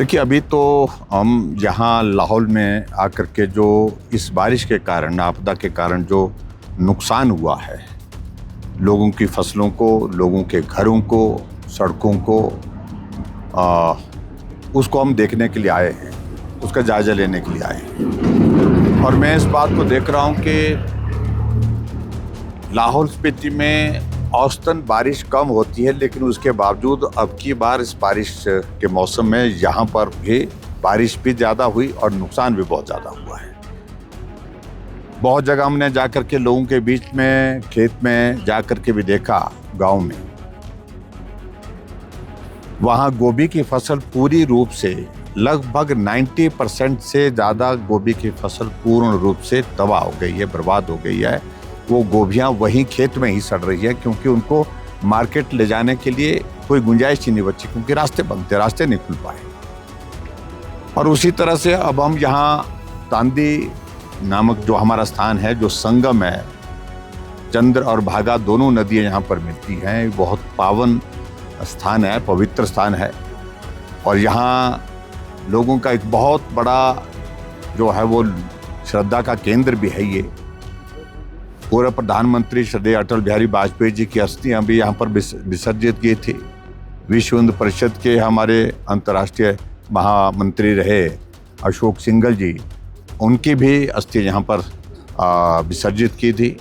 देखिए, अभी तो हम यहाँ लाहौल में आकर के जो इस बारिश के कारण, आपदा के कारण जो नुकसान हुआ है, लोगों की फसलों को, लोगों के घरों को, सड़कों को, उसको हम देखने के लिए आए हैं, उसका जायजा लेने के लिए आए हैं। और मैं इस बात को देख रहा हूँ कि लाहौल स्पीति में औसतन बारिश कम होती है, लेकिन उसके बावजूद अब की बार इस बारिश के मौसम में यहाँ पर भी बारिश भी ज़्यादा हुई और नुकसान भी बहुत ज़्यादा हुआ है। बहुत जगह हमने जाकर के लोगों के बीच में, खेत में जाकर के भी देखा, गांव में, वहाँ गोभी की फसल पूरी रूप से, लगभग 90% से ज़्यादा गोभी की फसल पूर्ण रूप से तबाह हो गई है, बर्बाद हो गई है। वो गोभियाँ वहीं खेत में ही सड़ रही है, क्योंकि उनको मार्केट ले जाने के लिए कोई गुंजाइश ही नहीं बची, क्योंकि रास्ते बंद थे, रास्ते नहीं खुल पाए। और उसी तरह से अब हम यहाँ तांदी नामक जो हमारा स्थान है, जो संगम है, चंद्र और भागा दोनों नदियाँ यहाँ पर मिलती हैं, बहुत पावन स्थान है, पवित्र स्थान है। और यहाँ लोगों का एक बहुत बड़ा जो है वो श्रद्धा का केंद्र भी है। ये पूर्व प्रधानमंत्री श्रद्धेय अटल बिहारी वाजपेयी जी की अस्थियां भी यहाँ पर विसर्जित की थी। विश्व हिंदू परिषद के हमारे अंतर्राष्ट्रीय महामंत्री रहे अशोक सिंघल जी, उनकी भी अस्थियां यहाँ पर विसर्जित की थी।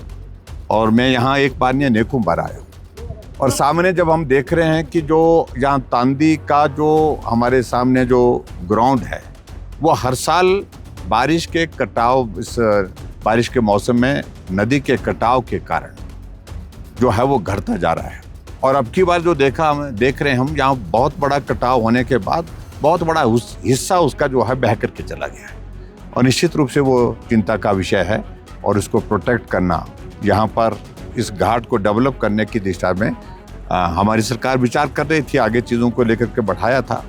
और मैं यहाँ एक बार नहीं, अनेकों बार आया। और सामने जब हम देख रहे हैं कि जो यहाँ तांदी का जो हमारे सामने जो ग्राउंड है, वो हर साल बारिश के कटाव, इस बारिश के मौसम में नदी के कटाव के कारण जो है वो घटता जा रहा है। और अब की बार जो देख रहे हैं हम, यहाँ बहुत बड़ा कटाव होने के बाद बहुत बड़ा हिस्सा उसका जो है बह करके चला गया है। और निश्चित रूप से वो चिंता का विषय है। और इसको प्रोटेक्ट करना, यहाँ पर इस घाट को डेवलप करने की दिशा में हमारी सरकार विचार कर रही थी, आगे चीज़ों को लेकर के बढ़ाया था।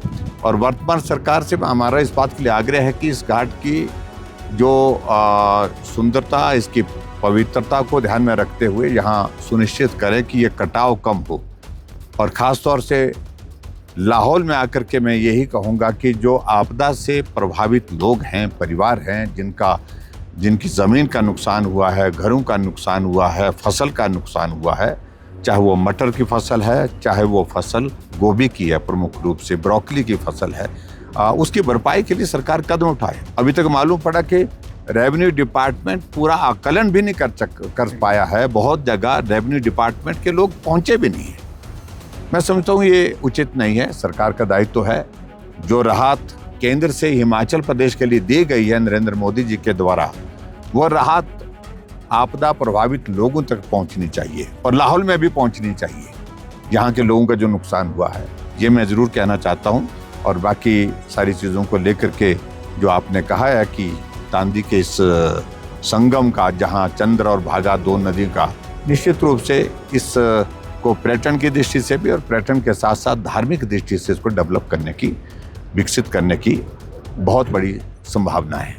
और वर्तमान सरकार से हमारा इस बात के लिए आग्रह है कि इस घाट की जो सुंदरता, इसकी पवित्रता को ध्यान में रखते हुए यहाँ सुनिश्चित करें कि ये कटाव कम हो। और ख़ास तौर से लाहौल में आकर के मैं यही कहूँगा कि जो आपदा से प्रभावित लोग हैं, परिवार हैं, जिनकी ज़मीन का नुकसान हुआ है, घरों का नुकसान हुआ है, फसल का नुकसान हुआ है, चाहे वो मटर की फसल है, चाहे वो फसल गोभी की है, प्रमुख रूप से ब्रोकली की फसल है, उसकी भरपाई के लिए सरकार कदम उठाए। अभी तक मालूम पड़ा कि रेवेन्यू डिपार्टमेंट पूरा आकलन भी नहीं कर पाया है। बहुत जगह रेवेन्यू डिपार्टमेंट के लोग पहुंचे भी नहीं है। मैं समझता हूँ ये उचित नहीं है। सरकार का दायित्व है, जो राहत केंद्र से हिमाचल प्रदेश के लिए दी गई है नरेंद्र मोदी जी के द्वारा, वो राहत आपदा प्रभावित लोगों तक पहुंचनी चाहिए और लाहौल में भी पहुंचनी चाहिए। यहाँ के लोगों का जो नुकसान हुआ है, ये मैं ज़रूर कहना चाहता हूँ। और बाकी सारी चीज़ों को लेकर के जो आपने कहा है कि तांदी के इस संगम का, जहाँ चंद्र और भागा दो नदी का, निश्चित रूप से इस को पर्यटन की दृष्टि से भी और पर्यटन के साथ साथ धार्मिक दृष्टि से इसको डेवलप करने की, विकसित करने की बहुत बड़ी संभावना है।